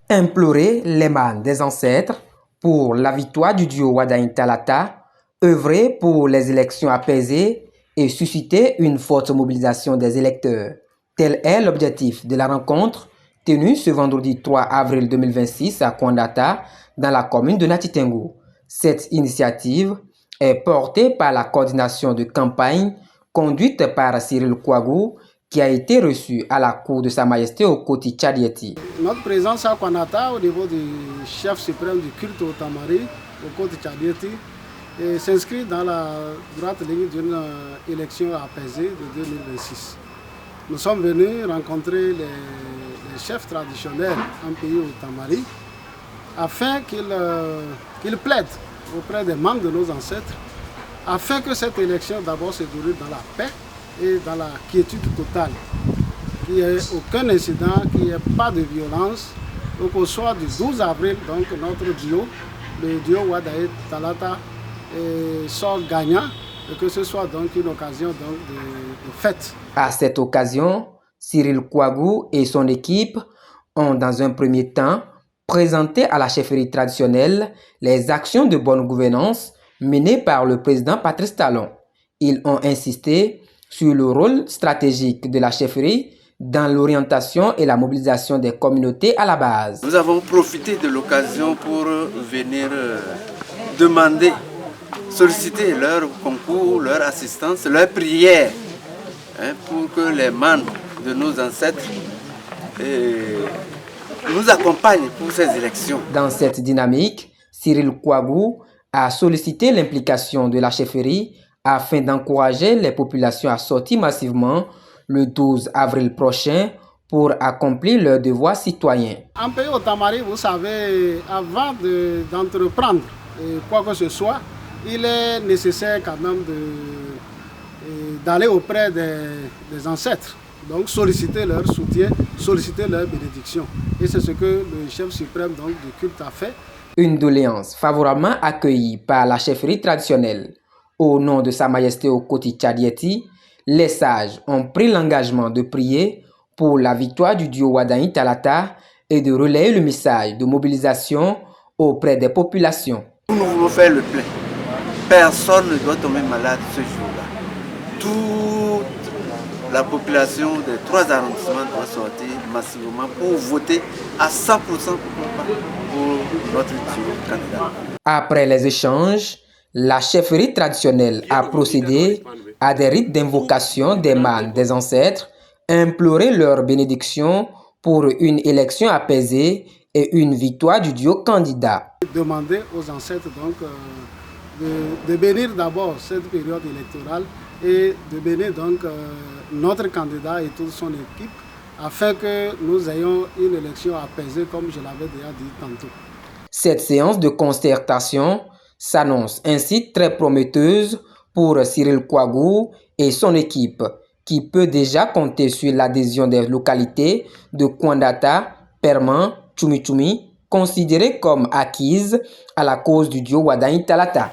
Implorer les mânes des ancêtres pour la victoire du duo Wadain Talata, œuvrer pour les élections apaisées et susciter une forte mobilisation des électeurs. Tel est l'objectif de la rencontre tenue ce vendredi 3 avril 2026 à Kwandata, dans la commune de Natitengu. Cette initiative est portée par la coordination de campagne conduite par Cyril Kouagou, qui a été reçu à la cour de Sa Majesté au Koti Tchadieti. Notre présence à Kwandata au niveau du chef suprême du culte au Tamari, au Koti Tchadieti, s'inscrit dans la droite ligne d'une élection apaisée de 2026. Nous sommes venus rencontrer les chefs traditionnels en pays au Tamari afin qu'ils plaident auprès des membres de nos ancêtres afin que cette élection d'abord se déroule dans la paix et dans la quiétude totale, qu'il n'y ait aucun incident, qu'il n'y ait pas de violence. Donc au soir du 12 avril, donc, notre duo, le duo Wadain Talata, sort gagnant et que ce soit donc une occasion donc, de fête. À cette occasion, Cyril Kouagou et son équipe ont dans un premier temps présenté à la chefferie traditionnelle les actions de bonne gouvernance menées par le président Patrice Talon. Ils ont insisté sur le rôle stratégique de la chefferie dans l'orientation et la mobilisation des communautés à la base. Nous avons profité de l'occasion pour venir demander, solliciter leur concours, leur assistance, leur prière pour que les mânes de nos ancêtres nous accompagnent pour ces élections. Dans cette dynamique, Cyril Kouagou a sollicité l'implication de la chefferie afin d'encourager les populations à sortir massivement le 12 avril prochain pour accomplir leurs devoirs citoyens. En pays au Tamari, vous savez, avant d'entreprendre quoi que ce soit, il est nécessaire quand même d'aller auprès des ancêtres, donc solliciter leur soutien, solliciter leur bénédiction. Et c'est ce que le chef suprême donc, du culte a fait. Une doléance favorablement accueillie par la chefferie traditionnelle. Au nom de Sa Majesté au Koti Tchadieti, les sages ont pris l'engagement de prier pour la victoire du duo Wadain Talata et de relayer le message de mobilisation auprès des populations. Nous voulons faire le plein. Personne ne doit tomber malade ce jour-là. Toute la population des 3 arrondissements doit sortir massivement pour voter à 100% pour notre candidat. Après les échanges, la chefferie traditionnelle a procédé à des rites d'invocation des mânes des ancêtres, imploré leur bénédiction pour une élection apaisée et une victoire du duo candidat. Demander aux ancêtres donc de bénir d'abord cette période électorale et de bénir donc notre candidat et toute son équipe afin que nous ayons une élection apaisée comme je l'avais déjà dit tantôt. Cette séance de concertation s'annonce ainsi très prometteuse pour Cyril Kouagou et son équipe, qui peut déjà compter sur l'adhésion des localités de Kwandata, Perman, Tchoumi-Tchoumi, considérées comme acquises à la cause du duo Wadain Talata.